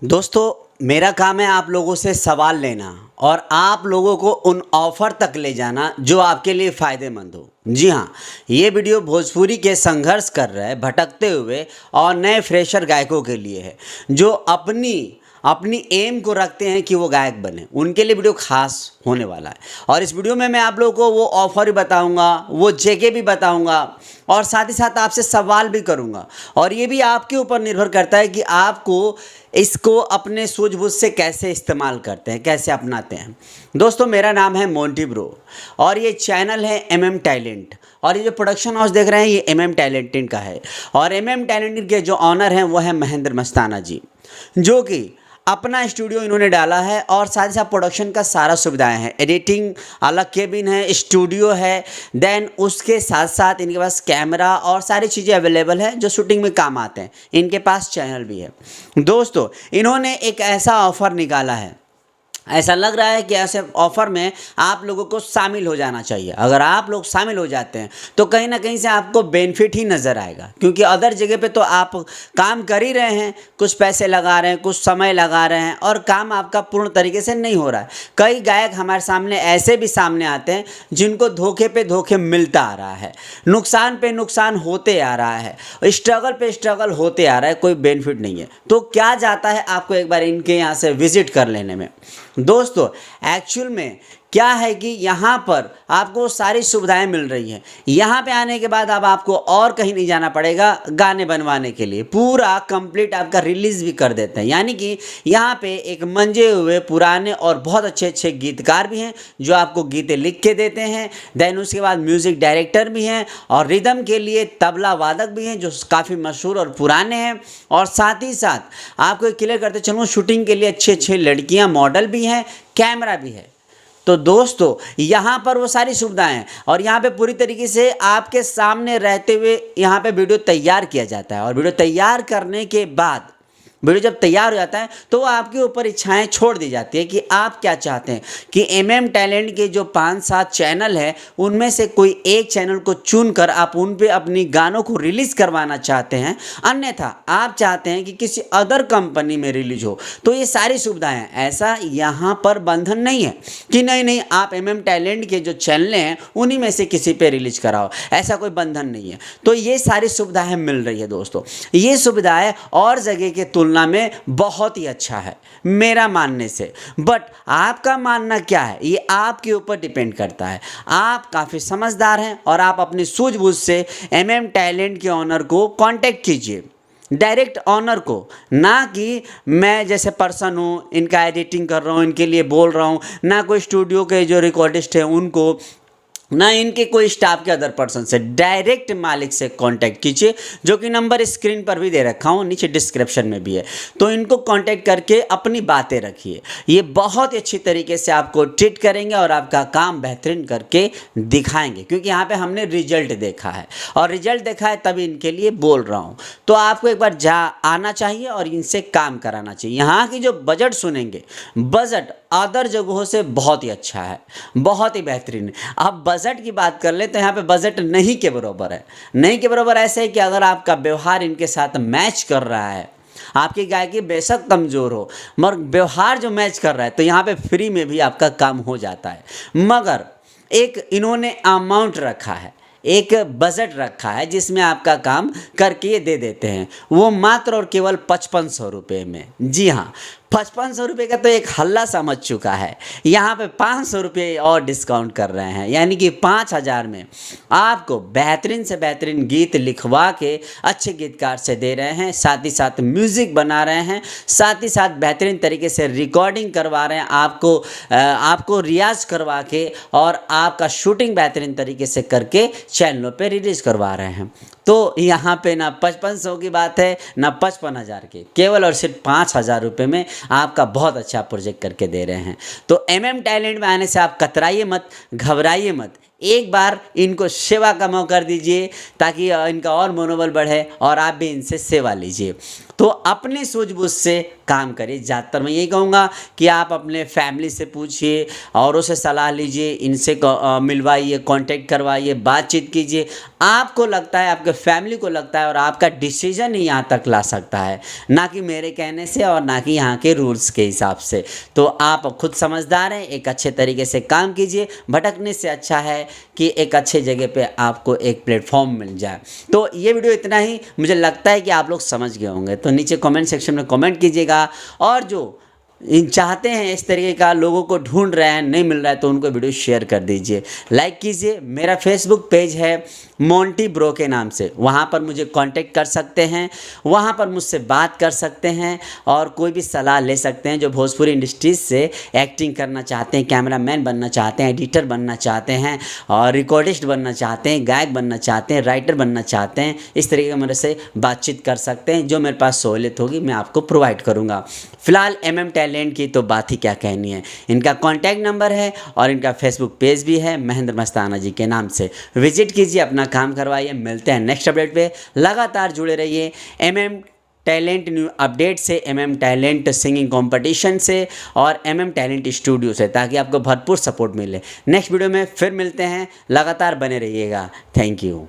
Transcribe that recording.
दोस्तों, मेरा काम है आप लोगों से सवाल लेना और आप लोगों को उन ऑफ़र तक ले जाना जो आपके लिए फ़ायदेमंद हो। जी हाँ, ये वीडियो भोजपुरी के संघर्ष कर रहे भटकते हुए और नए फ्रेशर गायकों के लिए है, जो अपनी अपनी एम को रखते हैं कि वो गायक बने। उनके लिए वीडियो खास होने वाला है और इस वीडियो में मैं आप लोगों को वो ऑफ़र भी बताऊंगा, वो जगह भी बताऊंगा और साथ ही साथ आपसे सवाल भी करूंगा। और ये भी आपके ऊपर निर्भर करता है कि आपको इसको अपने सूझबूझ से कैसे इस्तेमाल करते हैं, कैसे अपनाते हैं। दोस्तों, मेरा नाम है मोंटी ब्रो और ये चैनल है MM टैलेंट और ये जो प्रोडक्शन हाउस देख रहे हैं ये MM टैलेंटेड का है। और MM टैलेंटेड के जो ऑनर हैं वो है महेंद्र मस्ताना जी, जो कि अपना स्टूडियो इन्होंने डाला है और साथ ही साथ प्रोडक्शन का सारा सुविधाएं हैं। एडिटिंग, अलग केबिन है, स्टूडियो है, देन उसके साथ साथ इनके पास कैमरा और सारी चीज़ें अवेलेबल है जो शूटिंग में काम आते हैं। इनके पास चैनल भी है। दोस्तों, इन्होंने एक ऐसा ऑफ़र निकाला है, ऐसा लग रहा है कि ऐसे ऑफ़र में आप लोगों को शामिल हो जाना चाहिए। अगर आप लोग शामिल हो जाते हैं तो कहीं ना कहीं से आपको बेनिफिट ही नज़र आएगा, क्योंकि अदर जगह पे तो आप काम कर ही रहे हैं, कुछ पैसे लगा रहे हैं, कुछ समय लगा रहे हैं और काम आपका पूर्ण तरीके से नहीं हो रहा है। कई गायक हमारे सामने ऐसे भी सामने आते हैं जिनको धोखे पे धोखे मिलता आ रहा है, नुकसान पे नुकसान होते आ रहा है, स्ट्रगल पे स्ट्रगल होते आ रहा है, कोई बेनिफिट नहीं है। तो क्या जाता है आपको एक बार इनके यहाँ से विजिट कर लेने में। दोस्तों, एक्चुअल में क्या है कि यहाँ पर आपको सारी सुविधाएं मिल रही हैं। यहाँ पे आने के बाद अब आपको और कहीं नहीं जाना पड़ेगा गाने बनवाने के लिए, पूरा कंप्लीट आपका रिलीज़ भी कर देते हैं। यानी कि यहाँ पे एक मंजे हुए पुराने और बहुत अच्छे अच्छे गीतकार भी हैं जो आपको गीतें लिख के देते हैं। देन उसके बाद म्यूज़िक डायरेक्टर भी हैं और रिदम के लिए तबला वादक भी हैं जो काफ़ी मशहूर और पुराने हैं। और साथ ही साथ आपको क्लियर करते चलूँ, शूटिंग के लिए अच्छे अच्छे लड़कियाँ मॉडल भी हैं, कैमरा भी है। तो दोस्तों, यहाँ पर वो सारी सुविधाएं हैं और यहाँ पे पूरी तरीके से आपके सामने रहते हुए यहाँ पे वीडियो तैयार किया जाता है। और वीडियो तैयार करने के बाद वीडियो जब तैयार हो जाता है तो आपके ऊपर इच्छाएं छोड़ दी जाती है कि आप क्या चाहते हैं कि MM टैलेंट के जो 5-7 चैनल हैं उनमें से कोई एक चैनल को चुनकर आप उन पे अपनी गानों को रिलीज़ करवाना चाहते हैं, अन्यथा आप चाहते हैं कि किसी अदर कंपनी में रिलीज हो। तो ये सारी सुविधाएं हैं। ऐसा यहाँ पर बंधन नहीं है कि नहीं आप MM टैलेंट के जो चैनल हैं उन्हीं में से किसी पे रिलीज कराओ, ऐसा कोई बंधन नहीं है। तो ये सारी सुविधाएं मिल रही है। दोस्तों, ये सुविधाएं और जगह के तुलना में बहुत ही अच्छा है मेरा मानने से। बट आपका मानना क्या है ये आपके ऊपर डिपेंड करता है। आप काफ़ी समझदार हैं और आप अपनी सूझबूझ से MM टैलेंट के ऑनर को कांटेक्ट कीजिए, डायरेक्ट ऑनर को, ना कि मैं जैसे पर्सन हूँ इनका एडिटिंग कर रहा हूँ, इनके लिए बोल रहा हूँ, ना कोई स्टूडियो के जो रिकॉर्डिस्ट हैं उनको, ना इनके कोई स्टाफ के अदर पर्सन से। डायरेक्ट मालिक से कांटेक्ट कीजिए, जो कि नंबर स्क्रीन पर भी दे रखा हूँ, नीचे डिस्क्रिप्शन में भी है। तो इनको कांटेक्ट करके अपनी बातें रखिए। ये बहुत ही अच्छी तरीके से आपको ट्रीट करेंगे और आपका काम बेहतरीन करके दिखाएंगे, क्योंकि यहाँ पे हमने रिजल्ट देखा है और रिजल्ट देखा है तभी इनके लिए बोल रहा हूँ। तो आपको एक बार आना चाहिए और इनसे काम कराना चाहिए। यहाँ की जो बजट सुनेंगे, बजट अदर जगहों से बहुत ही अच्छा है, बहुत ही बेहतरीन है। अब बजट की बात कर ले तो यहाँ पे बजट नहीं के बराबर है। नहीं के बराबर ऐसे है कि अगर आपका व्यवहार इनके साथ मैच कर रहा है, आपकी गायकी बेशक कमज़ोर हो मगर व्यवहार जो मैच कर रहा है, तो यहाँ पे फ्री में भी आपका काम हो जाता है। मगर एक इन्होंने अमाउंट रखा है, एक बजट रखा है जिसमें आपका काम करके ये दे देते हैं, वो मात्र और केवल 5500 रुपये में। जी हाँ, 5500 रुपये का तो एक हल्ला सा मच चुका है। यहाँ पे 500 रुपये और डिस्काउंट कर रहे हैं, यानी कि 5000 में आपको बेहतरीन से बेहतरीन गीत लिखवा के अच्छे गीतकार से दे रहे हैं, साथ ही साथ म्यूज़िक बना रहे हैं, साथ ही साथ बेहतरीन तरीके से रिकॉर्डिंग करवा रहे हैं आपको रियाज़ करवा के, और आपका शूटिंग बेहतरीन तरीके से करके चैनलों पे रिलीज़ करवा रहे हैं। तो यहाँ पे ना 5500 की बात है ना 55,000 की, केवल और सिर्फ 5000 रुपये में आपका बहुत अच्छा प्रोजेक्ट करके दे रहे हैं। तो MM टैलेंट में आने से आप कतराइए मत, घबराइए मत, एक बार इनको सेवा का मौका दीजिए ताकि इनका और मनोबल बढ़े और आप भी इनसे सेवा लीजिए। तो अपनी सूझबूझ से काम करिए। ज़्यादातर मैं यही कहूँगा कि आप अपने फैमिली से पूछिए, औरों से सलाह लीजिए, इनसे मिलवाइए, कांटेक्ट करवाइए, बातचीत कीजिए। आपको लगता है, आपके फैमिली को लगता है और आपका डिसीजन ही यहाँ तक ला सकता है, ना कि मेरे कहने से और ना कि यहाँ के रूल्स के हिसाब से। तो आप खुद समझदार हैं, एक अच्छे तरीके से काम कीजिए। भटकने से अच्छा है कि एक अच्छे जगह पे आपको एक प्लेटफॉर्म मिल जाए। तो ये वीडियो इतना ही, मुझे लगता है कि आप लोग समझ गए होंगे। तो नीचे कमेंट सेक्शन में कमेंट कीजिएगा, और जो चाहते हैं इस तरीके का, लोगों को ढूंढ रहे हैं, नहीं मिल रहा है, तो उनको वीडियो शेयर कर दीजिए, लाइक कीजिए। मेरा फेसबुक पेज है मोंटी ब्रो के नाम से, वहाँ पर मुझे कांटेक्ट कर सकते हैं, वहाँ पर मुझसे बात कर सकते हैं और कोई भी सलाह ले सकते हैं। जो भोजपुरी इंडस्ट्रीज से एक्टिंग करना चाहते हैं, कैमरामैन बनना चाहते हैं, एडिटर बनना चाहते हैं और रिकॉर्डिस्ट बनना चाहते हैं, गायक बनना चाहते हैं, राइटर बनना चाहते हैं, इस तरीके का मेरे से बातचीत कर सकते हैं। जो मेरे पास सहूलियत होगी मैं आपको प्रोवाइड करूँगा। फिलहाल टैलेंट की तो बात ही क्या कहनी है। इनका कॉन्टैक्ट नंबर है और इनका फेसबुक पेज भी है महेंद्र मस्ताना जी के नाम से। विजिट कीजिए, अपना काम करवाइए। मिलते हैं नेक्स्ट अपडेट पे, लगातार जुड़े रहिए टैलेंट न्यू अपडेट से, टैलेंट सिंगिंग कंपटीशन से और टैलेंट स्टूडियो से, ताकि आपको भरपूर सपोर्ट मिले। नेक्स्ट वीडियो में फिर मिलते हैं, लगातार बने रहिएगा। Thank you.